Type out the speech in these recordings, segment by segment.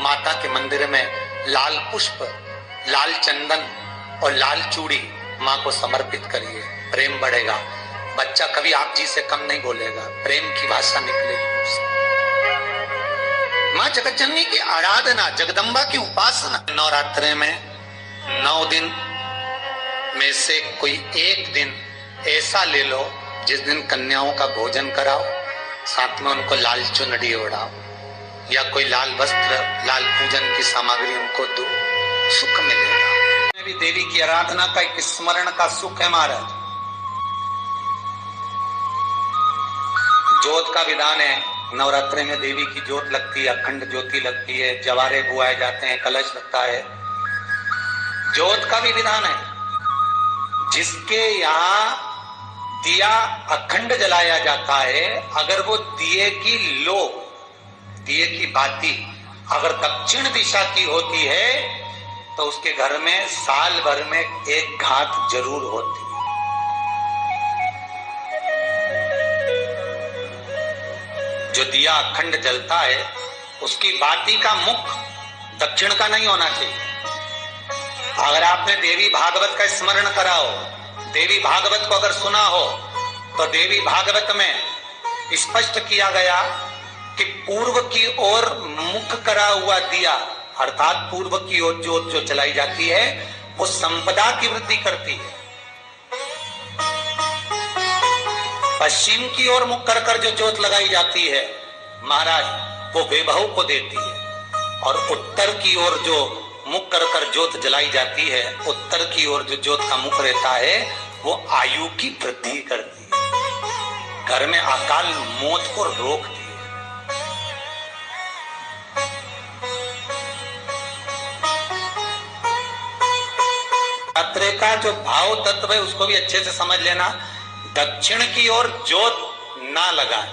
माता के मंदिर में लाल पुष्प, लाल चंदन और लाल चूड़ी माँ को समर्पित करिए, प्रेम बढ़ेगा। बच्चा कभी आप जी से कम नहीं बोलेगा, प्रेम की भाषा निकलेगी। माँ जगत जननी की आराधना, जगदम्बा की उपासना। नवरात्रे में 9 दिन में से कोई एक दिन ऐसा ले लो जिस दिन कन्याओं का भोजन कराओ, साथ में उनको लाल चुनरी ओढ़ाओ या कोई लाल वस्त्र, लाल पूजन की सामग्री उनको दो, सुख मिलेगा। भी देवी की आराधना का एक स्मरण का सुख है महाराज। ज्योत का विधान है, नवरात्रि में देवी की ज्योत लगती है, अखंड ज्योति लगती है, जवारे बुआए जाते हैं, कलश लगता है। ज्योत का भी विधान है, जिसके यहाँ दिया अखंड जलाया जाता है, अगर वो दिए की लो, दिए की बाती अगर दक्षिण दिशा की होती है तो उसके घर में साल भर में एक घात जरूर होती है। जो दिया अखंड जलता है उसकी बाती का मुख दक्षिण का नहीं होना चाहिए। अगर आपने देवी भागवत का स्मरण करा हो, देवी भागवत को अगर सुना हो, तो देवी भागवत में स्पष्ट किया गया कि पूर्व की ओर मुख करा हुआ दिया, अर्थात पूर्व की ओर ज्योत जो जलाई जाती है वो संपदा की वृद्धि करती है। पश्चिम की ओर मुख कर कर जो ज्योत लगाई जाती है महाराज, वो वैभव को देती है। और उत्तर की ओर जो मुख कर कर ज्योत जलाई जाती है, उत्तर की ओर जो ज्योत का मुख रहता है वो आयु की वृद्धि करती है, घर में अकाल मौत को रोकती है। यात्रा का जो भाव तत्व है उसको भी अच्छे से समझ लेना। दक्षिण की ओर ज्योत ना लगाएं,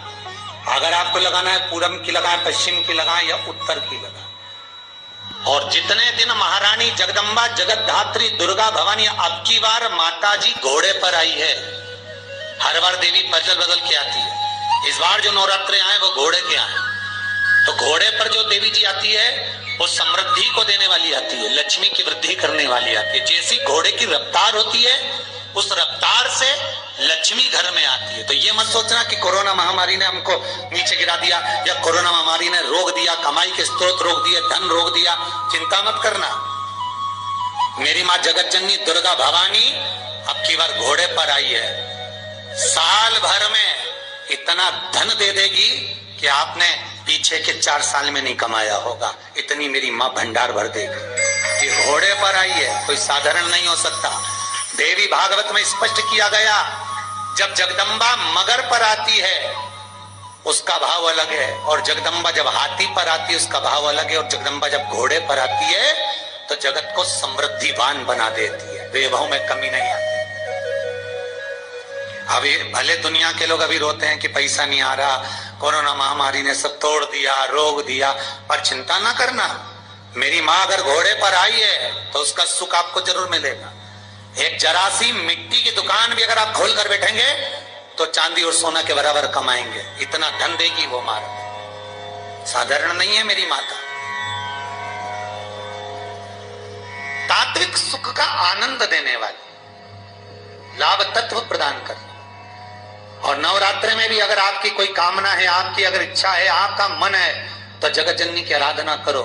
अगर आपको लगाना है पूरब की लगाएं, पश्चिम की लगाएं या उत्तर की लगाएं। और जितने दिन महारानी जगदम्बा जगतधात्री दुर्गा भवानी, अब की बार माता जी घोड़े पर आई है। हर बार देवी बदल बदल के आती है, इस बार जो नवरात्रे आए वो घोड़े के आए। तो घोड़े पर जो देवी जी आती है वो समृद्धि को देने वाली आती है, लक्ष्मी की वृद्धि करने वाली आती है। जैसी घोड़े की रफ्तार होती है उस रफ्तार से लक्ष्मी घर में आती है। तो ये मत सोचना कि कोरोना महामारी ने हमको नीचे गिरा दिया या कोरोना महामारी ने रोक दिया, कमाई के स्रोत रोक दिए, धन रोक दिया। चिंता मत करना, मेरी माँ जगत जननी दुर्गा भवानी अब की बार घोड़े पर आई है। साल भर में इतना धन दे देगी कि आपने पीछे के 4 साल में नहीं कमाया होगा, इतनी मेरी माँ भंडार भर देगी। ये घोड़े पर आई है, कोई साधारण नहीं हो सकता। देवी भागवत में स्पष्ट किया गया, जब जगदम्बा मगर पर आती है उसका भाव अलग है, और जगदम्बा जब हाथी पर आती है उसका भाव अलग है, और जगदम्बा जब घोड़े पर आती है तो जगत को समृद्धिवान बना देती है, वैभव में कमी नहीं आती। अभी भले दुनिया के लोग अभी रोते हैं कि पैसा नहीं आ रहा, कोरोना महामारी ने सब तोड़ दिया, रोक दिया, पर चिंता ना करना, मेरी माँ अगर घोड़े पर आई है तो उसका सुख आपको जरूर मिलेगा। एक जरा सी मिट्टी की दुकान भी अगर आप खोल कर बैठेंगे तो चांदी और सोना के बराबर कमाएंगे, इतना धन देगी वो माँ, साधारण नहीं है मेरी माता। तात्विक सुख का आनंद देने वाली, लाभ तत्व प्रदान करने। और नवरात्रि में भी अगर आपकी कोई कामना है, आपकी अगर इच्छा है, आपका मन है, तो जगत जननी की आराधना करो।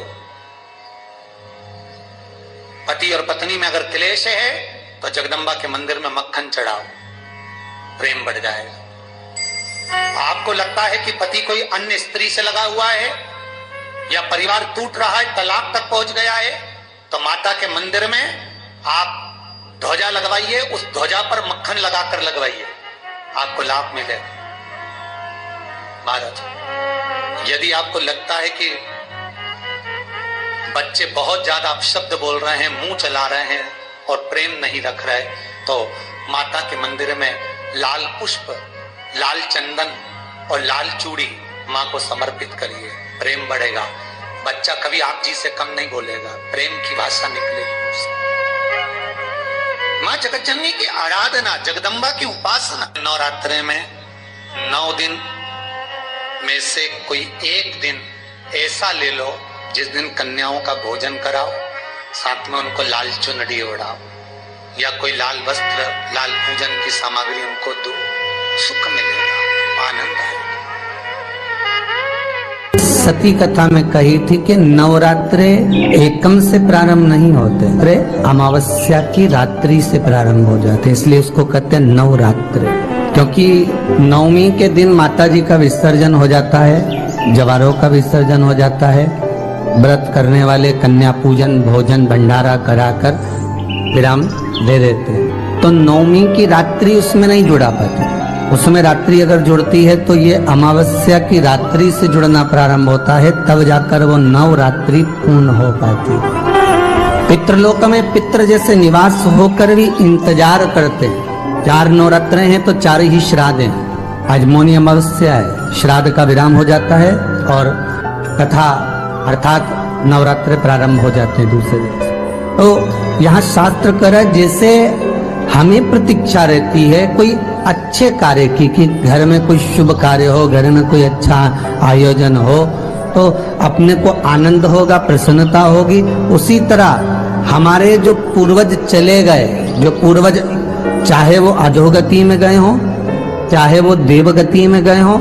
पति और पत्नी में अगर क्लेश है तो जगदम्बा के मंदिर में मक्खन चढ़ाओ, प्रेम बढ़ जाएगा। आपको लगता है कि पति कोई अन्य स्त्री से लगा हुआ है या परिवार टूट रहा है, तलाक तक पहुंच गया है, तो माता के मंदिर में आप ध्वजा लगवाइए, उस ध्वजा पर मक्खन लगाकर लगवाइए, आपको लाभ मिलेगा। महाराज, यदि आपको लगता है कि बच्चे बहुत ज्यादा अपशब्द बोल रहे हैं, मुंह चला रहे हैं और प्रेम नहीं रख रहे, तो माता के मंदिर में लाल पुष्प, लाल चंदन और लाल चूड़ी माँ को समर्पित करिए, प्रेम बढ़ेगा। बच्चा कभी आप जी से कम नहीं बोलेगा, प्रेम की भाषा निकलेगी। माँ जगत जननी की आराधना, जगदम्बा की उपासना। नवरात्रे में 9 दिन में से कोई एक दिन ऐसा ले लो जिस दिन कन्याओं का भोजन कराओ, साथ में उनको लाल चुनरी ओढ़ाओ या कोई लाल वस्त्र, लाल पूजन की सामग्री उनको दो, सुख मिलेगा, आनंद आएगा। सती कथा में कही थी कि नवरात्रे एकम से प्रारंभ नहीं होते, अरे अमावस्या की रात्रि से प्रारंभ हो जाते, इसलिए उसको कहते हैं नवरात्रे। क्योंकि नवमी के दिन माता जी का विसर्जन हो जाता है, जवारों का विसर्जन हो जाता है, व्रत करने वाले कन्या पूजन भोजन भंडारा कराकर विराम दे देते हैं। तो नवमी की रात्रि उसमें नहीं जुड़ा पाती, उसमें रात्रि अगर जुड़ती है तो ये अमावस्या की रात्रि से जुड़ना प्रारंभ होता है, तब जाकर वो नवरात्रि पूर्ण हो पाती है। पितृलोक में पितृ जैसे निवास होकर भी इंतजार करते हैं। 4 नवरात्रे हैं तो 4 ही श्राद्ध हैं। आज मौनी अमावस्या है, श्राद्ध का विराम हो जाता है और कथा अर्थात नवरात्रे प्रारंभ हो जाते हैं दूसरे दिन। तो यहाँ शास्त्र कह रहा है जैसे हमें प्रतीक्षा रहती है कोई अच्छे कार्य की, कि घर में कोई शुभ कार्य हो, घर में कोई अच्छा आयोजन हो तो अपने को आनंद होगा, प्रसन्नता होगी। उसी तरह हमारे जो पूर्वज चले गए, जो पूर्वज चाहे वो अधोगति में गए हों, चाहे वो देवगति में गए हों,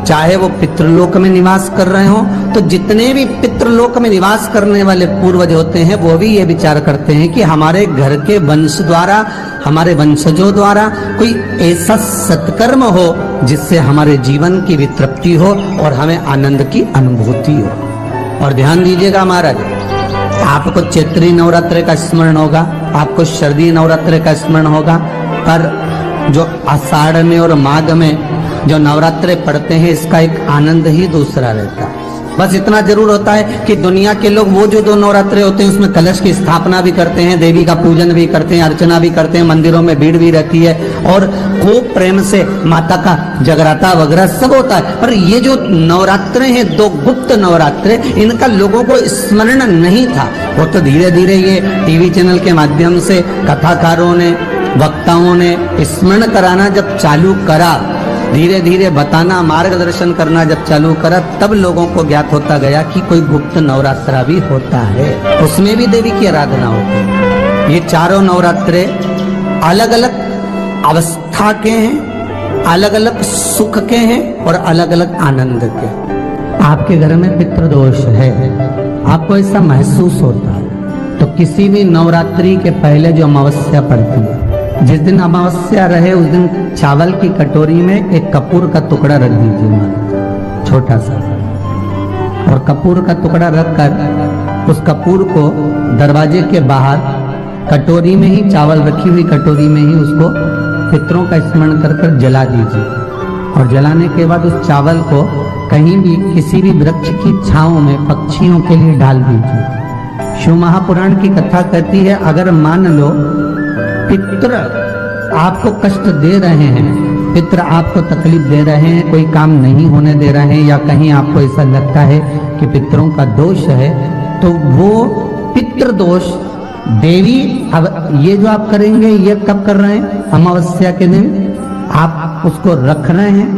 चाहे वो पितृलोक में निवास कर रहे हों, तो जितने भी पितृलोक में निवास करने वाले पूर्वज होते हैं वो भी ये विचार करते हैं कि हमारे घर के वंश द्वारा, हमारे वंशजों द्वारा कोई ऐसा सत्कर्म हो जिससे हमारे जीवन की भी तृप्ति हो और हमें आनंद की अनुभूति हो। और ध्यान दीजिएगा महाराज, आपको चैत्री नवरात्रि का स्मरण होगा, आपको शरदी नवरात्रि का स्मरण होगा, पर जो आषाढ़ में और माघ में जो नवरात्रे पढ़ते हैं इसका एक आनंद ही दूसरा रहता है। बस इतना जरूर होता है कि दुनिया के लोग वो जो 2 नवरात्रे होते हैं उसमें कलश की स्थापना भी करते हैं, देवी का पूजन भी करते हैं, अर्चना भी करते हैं, मंदिरों में भीड़ भी रहती है और खूब प्रेम से माता का जगराता वगैरह सब होता है। पर ये जो नवरात्रे हैं 2 गुप्त नवरात्रे, इनका लोगों को स्मरण नहीं था। वो तो धीरे धीरे ये टीवी चैनल के माध्यम से कथाकारों ने, वक्ताओं ने स्मरण कराना जब चालू करा, धीरे धीरे बताना, मार्गदर्शन करना जब चालू करा, तब लोगों को ज्ञात होता गया कि कोई गुप्त नवरात्रा भी होता है, उसमें भी देवी की आराधना होती है। ये 4 नवरात्रे अलग अलग अवस्था के हैं, अलग अलग सुख के हैं और अलग अलग आनंद के। आपके घर में पितृदोष है, आपको ऐसा महसूस होता है, तो किसी भी नवरात्रि के पहले जो अमावस्या पड़ती है, जिस दिन अमावस्या रहे उस दिन चावल की कटोरी में एक कपूर का टुकड़ा रख दीजिए, छोटा सा, और कपूर का टुकड़ा रखकर उस कपूर को दरवाजे के बाहर कटोरी में ही, चावल रखी हुई कटोरी में ही उसको पितरों का स्मरण कर कर जला दीजिए। और जलाने के बाद उस चावल को कहीं भी किसी भी वृक्ष की छांव में पक्षियों के लिए डाल दीजिए। शिव महापुराण की कथा कहती है, अगर मान लो पितृ आपको कष्ट दे रहे हैं, पितृ आपको तकलीफ दे रहे हैं, कोई काम नहीं होने दे रहे हैं, या कहीं आपको ऐसा लगता है कि पितरों का दोष है, तो वो पितृ दोष देवी, अब ये जो आप करेंगे ये कब कर रहे हैं? अमावस्या के दिन आप उसको रख रहे हैं,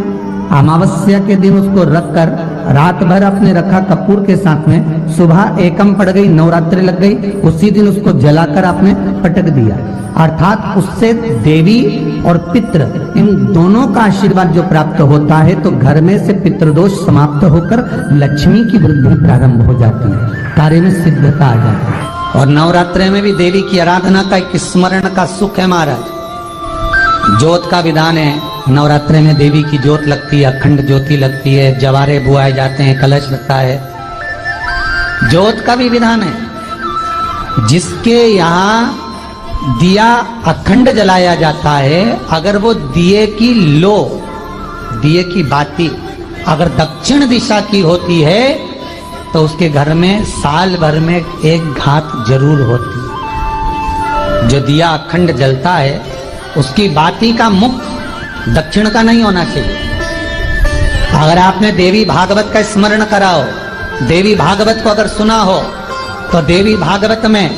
अमावस्या के दिन उसको रखकर रात भर आपने रखा कपूर के साथ में, सुबह एकम पड़ गई, नवरात्रि लग गई, उसी दिन उसको जलाकर आपने पटक दिया। अर्थात उससे देवी और पितृ इन दोनों का आशीर्वाद जो प्राप्त होता है, तो घर में से पितृदोष समाप्त होकर लक्ष्मी की वृद्धि प्रारंभ हो जाती है, कार्य में सिद्धता आ जाती है। और नवरात्रि में भी देवी की आराधना का एक स्मरण का सुख है महाराज। ज्योत का विधान है, नवरात्रि में देवी की ज्योत लगती है, अखंड ज्योति लगती है, जवारे बुआए जाते हैं, कलश लगता है, ज्योत का भी विधान है। जिसके यहाँ दिया अखंड जलाया जाता है, अगर वो दिए की लो, दिए की बाती अगर दक्षिण दिशा की होती है तो उसके घर में साल भर में एक घात जरूर होती है। जो दिया अखंड जलता है उसकी बाती का मुख दक्षिण का नहीं होना चाहिए। अगर आपने देवी भागवत का स्मरण करा हो, देवी भागवत को अगर सुना हो, तो देवी भागवत में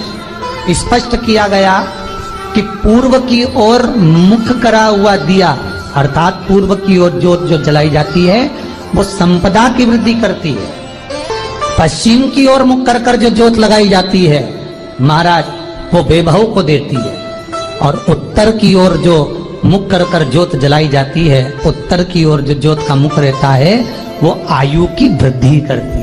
स्पष्ट किया गया कि पूर्व की ओर मुख करा हुआ दिया, अर्थात पूर्व की ओर ज्योत जो जलाई जाती है वो संपदा की वृद्धि करती है। पश्चिम की ओर मुख कर कर जो ज्योत लगाई जाती है महाराज, वो बेभव को देती है। और उत्तर की ओर जो मुख कर कर ज्योत जलाई जाती है, उत्तर की ओर जो ज्योत का मुख रहता है, वो आयु की वृद्धि करती है।